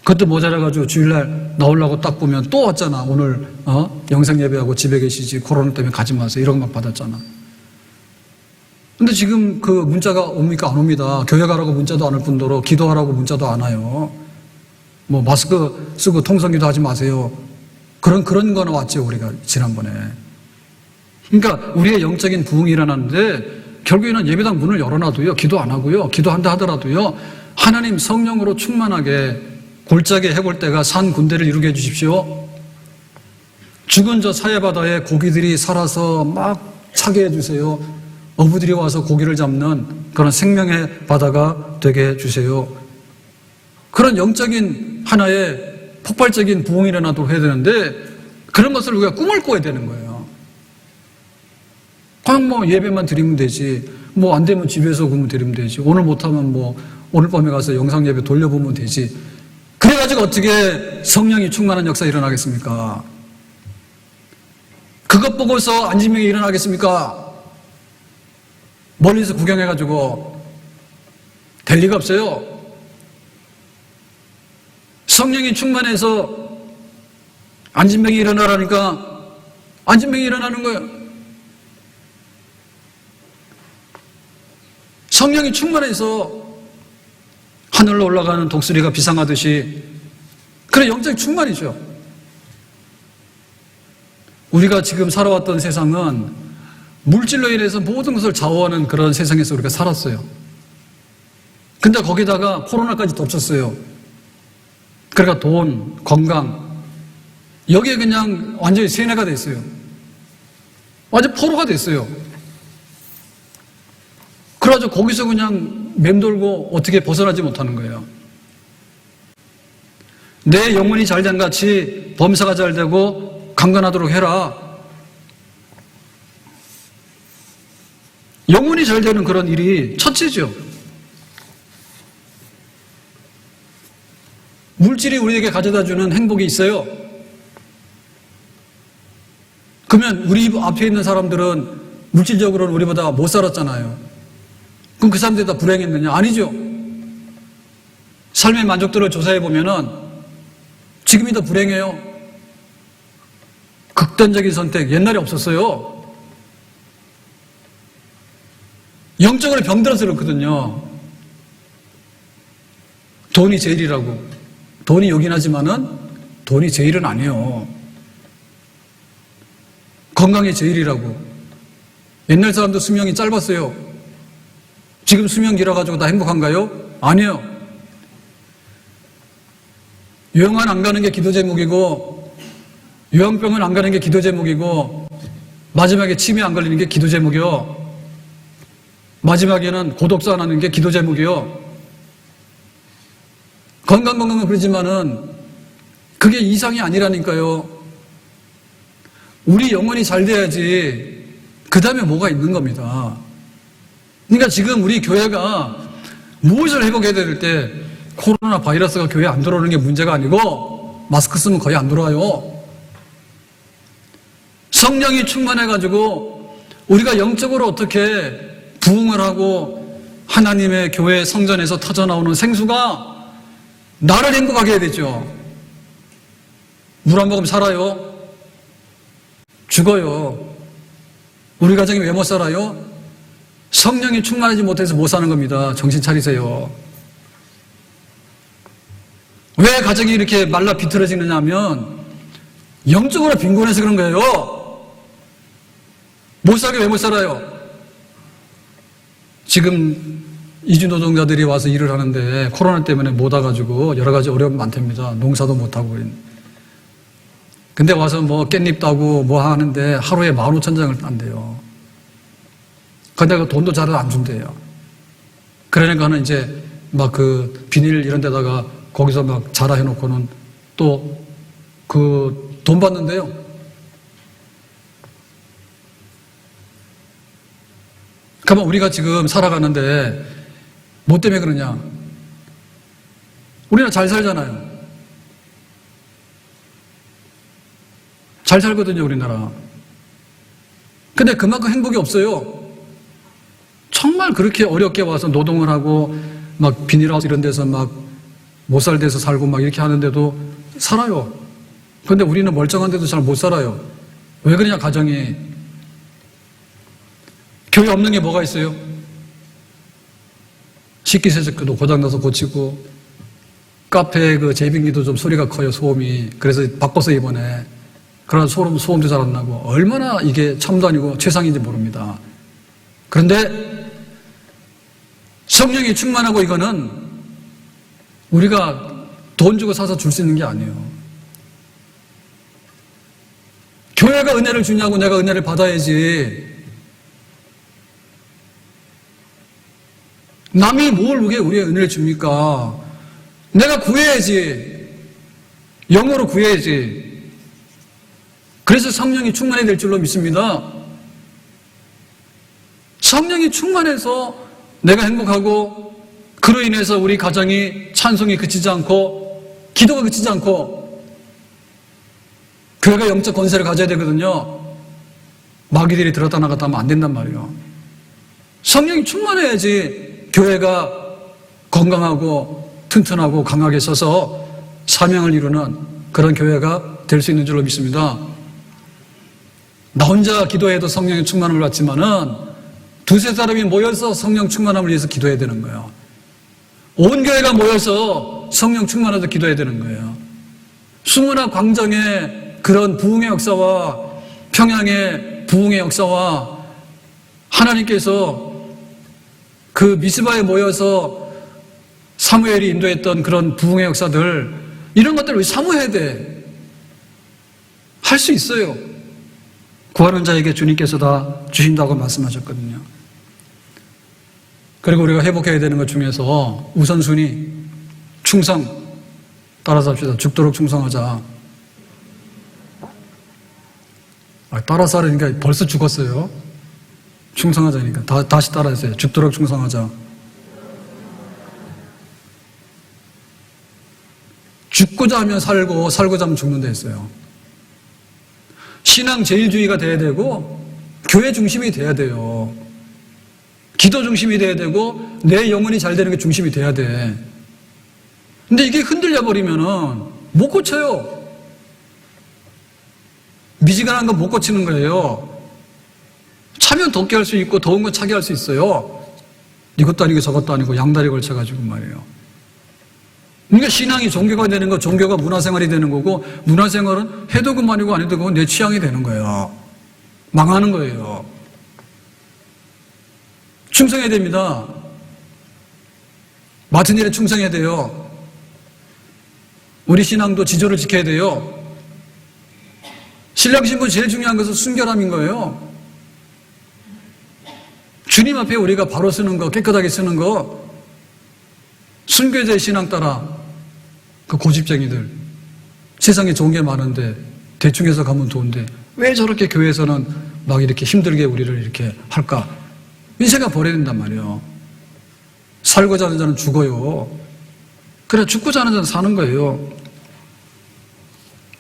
그것도 모자라가지고 주일날 나오려고 딱 보면 또 왔잖아. 오늘 영상 예배하고 집에 계시지 코로나 때문에 가지 마세요. 이런 거 막 받았잖아. 근데 지금 그 문자가 옵니까? 안 옵니다. 교회 가라고 문자도 안 올 뿐더러 기도하라고 문자도 안 와요. 뭐 마스크 쓰고 통성기도 하지 마세요. 그런 거는 왔죠. 우리가 지난번에. 그러니까 우리의 영적인 부흥이 일어나는데 결국에는 예배당 문을 열어놔도요. 기도 안 하고요. 기도한다 하더라도요. 하나님 성령으로 충만하게 골짜기 해골대가 산 군대를 이루게 해주십시오. 죽은 저 사해바다에 고기들이 살아서 막 차게 해주세요. 어부들이 와서 고기를 잡는 그런 생명의 바다가 되게 해주세요. 그런 영적인 하나의 폭발적인 부흥이 일어나도록 해야 되는데 그런 것을 우리가 꿈을 꿔야 되는 거예요. 그냥 뭐 예배만 드리면 되지. 뭐 안 되면 집에서 그러면 드리면 되지. 오늘 못하면 뭐 오늘 밤에 가서 영상 예배 돌려보면 되지. 그래가지고 어떻게 성령이 충만한 역사 일어나겠습니까? 그것 보고서 안진병이 일어나겠습니까? 멀리서 구경해가지고 될 리가 없어요. 성령이 충만해서 안진병이 일어나라니까 안진병이 일어나는 거예요. 성령이 충만해서 하늘로 올라가는 독수리가 비상하듯이 그래 영적 충만이죠. 우리가 지금 살아왔던 세상은 물질로 인해서 모든 것을 좌우하는 그런 세상에서 우리가 살았어요. 근데 거기다가 코로나까지 덮쳤어요. 그러니까 돈, 건강 여기에 그냥 완전히 세뇌가 됐어요. 완전 포로가 됐어요. 그래가지고 거기서 그냥 맴돌고 어떻게 벗어나지 못하는 거예요. 내 영혼이 잘된 같이 범사가 잘되고 강건하도록 해라. 영혼이 잘되는 그런 일이 첫째죠. 물질이 우리에게 가져다주는 행복이 있어요. 그러면 우리 앞에 있는 사람들은 물질적으로는 우리보다 못 살았잖아요. 그럼 그 사람들이 다 불행했느냐? 아니죠. 삶의 만족도를 조사해보면은 지금이 더 불행해요. 극단적인 선택, 옛날에 없었어요. 영적으로 병들어서 그렇거든요. 돈이 제일이라고. 돈이 요긴 하지만은 돈이 제일은 아니에요. 건강이 제일이라고. 옛날 사람도 수명이 짧았어요. 지금 수명 길어가지고 다 행복한가요? 아니에요. 요양원 안 가는 게 기도 제목이고 요양병원 안 가는 게 기도 제목이고 마지막에 치매 안 걸리는 게 기도 제목이요. 마지막에는 고독사 안 하는 게 기도 제목이요. 건강은 그러지만은 그게 이상이 아니라니까요. 우리 영혼이 잘 돼야지 그 다음에 뭐가 있는 겁니다. 그러니까 지금 우리 교회가 무엇을 회복해야 될 때 코로나 바이러스가 교회에 안 들어오는 게 문제가 아니고 마스크 쓰면 거의 안 들어와요. 성령이 충만해가지고 우리가 영적으로 어떻게 부흥을 하고 하나님의 교회 성전에서 터져나오는 생수가 나를 행복하게 해야 되죠. 물 한 모금 살아요? 죽어요. 우리 가정이 왜 못 살아요? 성령이 충만하지 못해서 못 사는 겁니다. 정신 차리세요. 왜 가정이 이렇게 말라 비틀어지느냐 하면 영적으로 빈곤해서 그런 거예요. 못 살게 왜 못 살아요? 지금 이주 노동자들이 와서 일을 하는데 코로나 때문에 못 와가지고 여러 가지 어려움이 많답니다. 농사도 못하고. 근데 와서 뭐 깻잎 따고 뭐 하는데 하루에 15,000장을 딴대요. 근데 그 돈도 잘 안 준대요. 그러니까는 이제 막 그 비닐 이런 데다가 거기서 막 자라 해놓고는 또 그 돈 받는데요. 그러면 우리가 지금 살아가는데 뭐 때문에 그러냐? 우리는 잘 살잖아요. 잘 살거든요, 우리나라. 근데 그만큼 행복이 없어요. 정말 그렇게 어렵게 와서 노동을 하고 막 비닐하우스 이런 데서 막 못 살 데서 살고 막 이렇게 하는데도 살아요. 근데 우리는 멀쩡한데도 잘 못 살아요. 왜 그러냐, 가정이. 교회 없는 게 뭐가 있어요? 식기세척기도 고장나서 고치고, 카페 그 제빙기도 좀 소리가 커요, 소음이. 그래서 바꿔서 이번에. 그러나 소음도 잘 안 나고, 얼마나 이게 참도 아니고 최상인지 모릅니다. 그런데 성령이 충만하고 이거는 우리가 돈 주고 사서 줄 수 있는 게 아니에요. 교회가 은혜를 주냐고 내가 은혜를 받아야지. 남이 뭘 우리의 은혜를 줍니까? 내가 구해야지. 영어로 구해야지. 그래서 성령이 충만해야 될 줄로 믿습니다. 성령이 충만해서 내가 행복하고 그로 인해서 우리 가정이 찬송이 그치지 않고 기도가 그치지 않고 교회가 영적 권세를 가져야 되거든요. 마귀들이 들었다 나갔다 하면 안 된단 말이에요. 성령이 충만해야지 교회가 건강하고 튼튼하고 강하게 서서 사명을 이루는 그런 교회가 될 수 있는 줄로 믿습니다. 나 혼자 기도해도 성령의 충만함을 받지만은 두세 사람이 모여서 성령 충만함을 위해서 기도해야 되는 거예요. 온 교회가 모여서 성령 충만해서 기도해야 되는 거예요. 수문화 광장의 그런 부흥의 역사와 평양의 부흥의 역사와 하나님께서 그 미스바에 모여서 사무엘이 인도했던 그런 부흥의 역사들, 이런 것들을 우리 사모해야 돼. 할 수 있어요. 구하는 자에게 주님께서 다 주신다고 말씀하셨거든요. 그리고 우리가 회복해야 되는 것 중에서 우선순위, 충성, 따라서 합시다. 죽도록 충성하자. 따라서 하려니까 벌써 죽었어요. 충성하자니까. 다시 따라하세요. 죽도록 충성하자. 죽고자 하면 살고, 살고자 하면 죽는다 했어요. 신앙 제일주의가 돼야 되고, 교회 중심이 돼야 돼요. 기도 중심이 돼야 되고, 내 영혼이 잘 되는 게 중심이 돼야 돼. 근데 이게 흔들려 버리면은 못 고쳐요. 미지근한 거 못 고치는 거예요. 차면 덥게 할 수 있고, 더운 건 차게 할 수 있어요. 이것도 아니고 저것도 아니고 양다리 걸쳐가지고 말이에요. 그러니까 신앙이 종교가 되는 거, 종교가 문화생활이 되는 거고, 문화생활은 해도 그만이고 안 해도 그만 내 취향이 되는 거예요. 망하는 거예요. 충성해야 됩니다. 맡은 일에 충성해야 돼요. 우리 신앙도 지조를 지켜야 돼요. 신랑 신부 제일 중요한 것은 순결함인 거예요. 주님 앞에 우리가 바로 쓰는 거, 깨끗하게 쓰는 거, 순교자의 신앙 따라 그 고집쟁이들, 세상에 좋은 게 많은데 대충 해서 가면 좋은데 왜 저렇게 교회에서는 막 이렇게 힘들게 우리를 이렇게 할까? 이 생각 버려야 된단 말이에요. 살고자 하는 자는 죽어요. 그래, 죽고자 하는 자는 사는 거예요.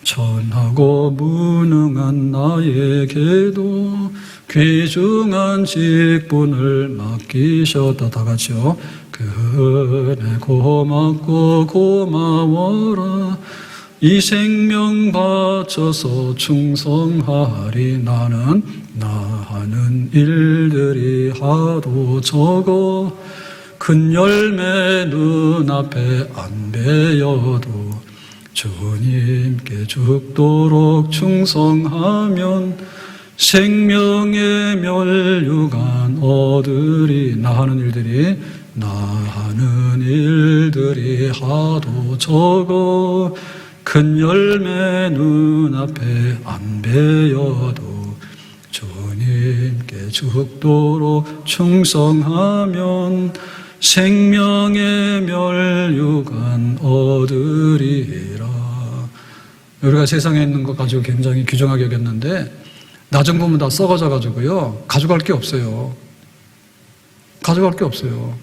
천하고 무능한 나에게도 귀중한 직분을 맡기셨다. 다 같이요. 그네 고맙고 고마워라. 이 생명 바쳐서 충성하리. 나는 나 하는 일들이 하도 적어 큰 열매 눈앞에 안 베어도 주님께 죽도록 충성하면 생명의 멸류관 얻으리. 나 하는 일들이 하도 적어 큰 열매 눈앞에 안 베어도 주님께 죽도록 충성하면 생명의 멸류관 얻으리라. 우리가 세상에 있는 것 가지고 굉장히 귀중하게 여겼는데 나중 보면 다 썩어져 가지고요 가져갈 게 없어요. 가져갈 게 없어요.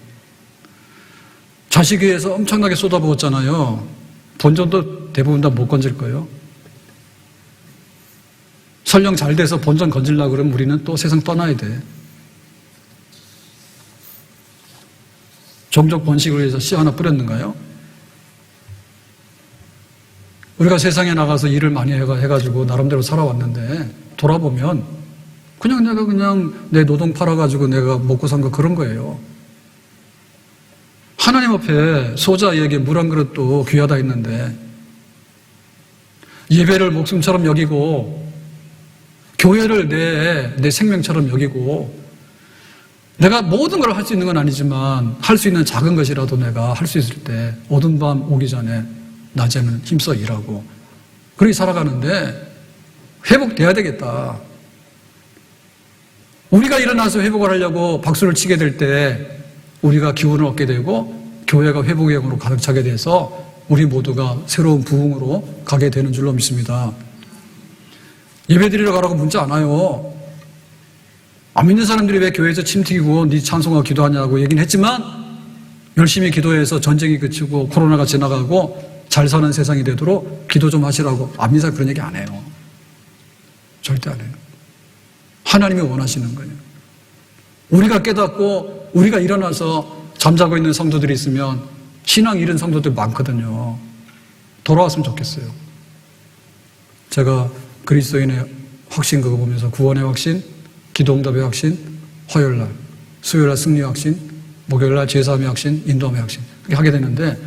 자식 위해서 엄청나게 쏟아부었잖아요. 본전도 대부분 다 못 건질 거예요. 설령 잘 돼서 본전 건질려고 그러면 우리는 또 세상 떠나야 돼. 종족 번식을 위해서 씨 하나 뿌렸는가요? 우리가 세상에 나가서 일을 많이 해가지고 나름대로 살아왔는데 돌아보면 그냥 내 노동 팔아가지고 내가 먹고 산 거 그런 거예요. 하나님 앞에 소자에게 물 한 그릇도 귀하다 했는데 예배를 목숨처럼 여기고 교회를 내 생명처럼 여기고 내가 모든 걸 할 수 있는 건 아니지만 할 수 있는 작은 것이라도 내가 할 수 있을 때 어두운 밤 오기 전에 낮에는 힘써 일하고 그렇게 살아가는데 회복돼야 되겠다. 우리가 일어나서 회복을 하려고 박수를 치게 될 때 우리가 기운을 얻게 되고 교회가 회복의 영으로 가득 차게 돼서 우리 모두가 새로운 부흥으로 가게 되는 줄로 믿습니다. 예배드리러 가라고 문자 안 와요. 안 믿는 사람들이 왜 교회에서 침 튀기고 네 찬송하고 기도하냐고 얘기는 했지만 열심히 기도해서 전쟁이 그치고 코로나가 지나가고 잘 사는 세상이 되도록 기도 좀 하시라고 안 믿는 사람 그런 얘기 안 해요. 절대 안 해요. 하나님이 원하시는 거예요. 우리가 깨닫고 우리가 일어나서 잠자고 있는 성도들이 있으면 신앙 잃은 성도들 많거든요. 돌아왔으면 좋겠어요. 제가 그리스도인의 확신 그거 보면서 구원의 확신, 기도응답의 확신, 화요일날, 수요일날 승리의 확신, 목요일날 제사함의 확신, 인도함의 확신 그렇게 하게 되는데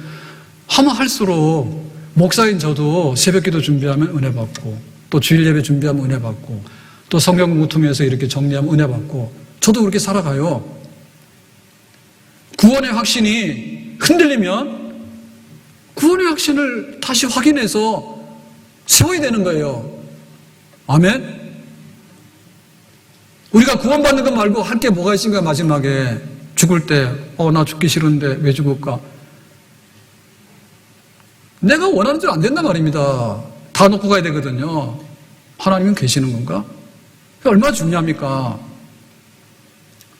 하면 할수록 목사인 저도 새벽기도 준비하면 은혜 받고 또 주일 예배 준비하면 은혜 받고 또 성경 공부 통해서 이렇게 정리하면 은혜 받고 저도 그렇게 살아가요. 구원의 확신이 흔들리면 구원의 확신을 다시 확인해서 세워야 되는 거예요. 아멘? 우리가 구원받는 것 말고 할 게 뭐가 있습니까? 마지막에 죽을 때 나 죽기 싫은데 왜 죽을까? 내가 원하는 대로 안 된단 말입니다. 다 놓고 가야 되거든요. 하나님은 계시는 건가? 얼마나 중요합니까?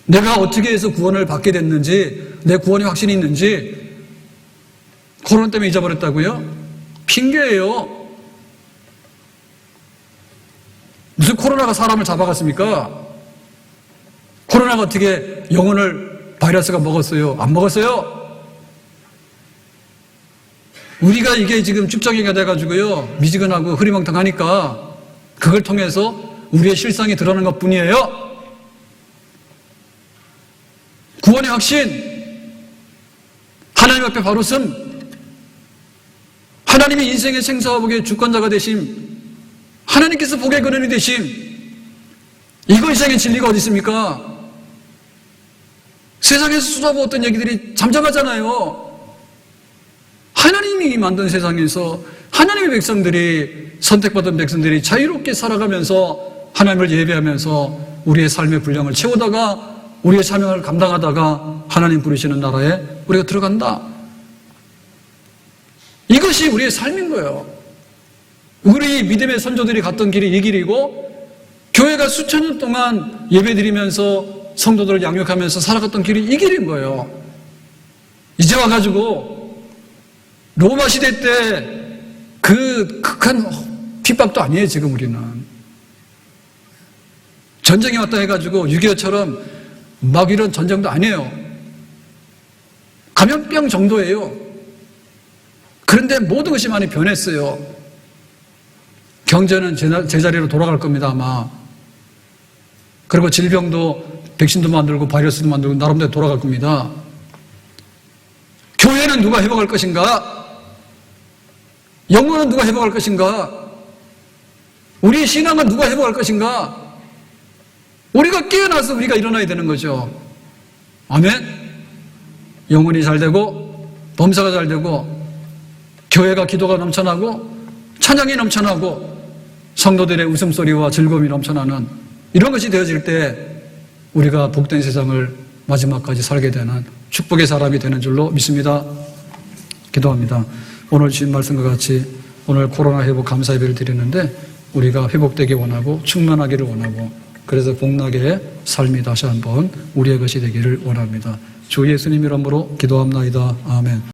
내가 어떻게 해서 구원을 받게 됐는지 내 구원의 확신이 있는지 코로나 때문에 잊어버렸다고요? 핑계예요. 무슨 코로나가 사람을 잡아갔습니까? 코로나가 어떻게 영혼을 바이러스가 먹었어요? 안 먹었어요? 우리가 이게 지금 축적이가 돼가지고요 미지근하고 흐리멍텅하니까 그걸 통해서 우리의 실상이 드러나는 것 뿐이에요. 구원의 확신, 하나님 앞에 바로 선, 하나님이 인생의 생사화복의 주권자가 되심, 하나님께서 복의 근원이 되심, 이거 이상의 진리가 어디 있습니까? 세상에서 쏟아부었던 얘기들이 잠잠하잖아요. 하나님이 만든 세상에서 하나님의 백성들이, 선택받은 백성들이 자유롭게 살아가면서 하나님을 예배하면서 우리의 삶의 분량을 채우다가 우리의 사명을 감당하다가 하나님 부르시는 나라에 우리가 들어간다. 이것이 우리의 삶인 거예요. 우리 믿음의 선조들이 갔던 길이 이 길이고 교회가 수천 년 동안 예배드리면서 성도들을 양육하면서 살아갔던 길이 이 길인 거예요. 이제 와가지고 로마 시대 때 그 극한 핍박도 아니에요. 지금 우리는 전쟁이 왔다 해가지고 6.25처럼 막 이런 전쟁도 아니에요. 감염병 정도예요. 그런데 모든 것이 많이 변했어요. 경제는 제자리로 돌아갈 겁니다 아마. 그리고 질병도 백신도 만들고 바이러스도 만들고 나름대로 돌아갈 겁니다. 교회는 누가 회복할 것인가? 영혼은 누가 회복할 것인가? 우리의 신앙은 누가 회복할 것인가? 우리가 깨어나서 우리가 일어나야 되는 거죠. 아멘? 영혼이 잘 되고 범사가 잘 되고 교회가 기도가 넘쳐나고 찬양이 넘쳐나고 성도들의 웃음소리와 즐거움이 넘쳐나는 이런 것이 되어질 때 우리가 복된 세상을 마지막까지 살게 되는 축복의 사람이 되는 줄로 믿습니다. 기도합니다. 오늘 주신 말씀과 같이 오늘 코로나 회복 감사 예배를 드리는데 우리가 회복되기 원하고 충만하기를 원하고 그래서 복락의 삶이 다시 한번 우리의 것이 되기를 원합니다. 주 예수님 이름으로 기도합나이다. 아멘.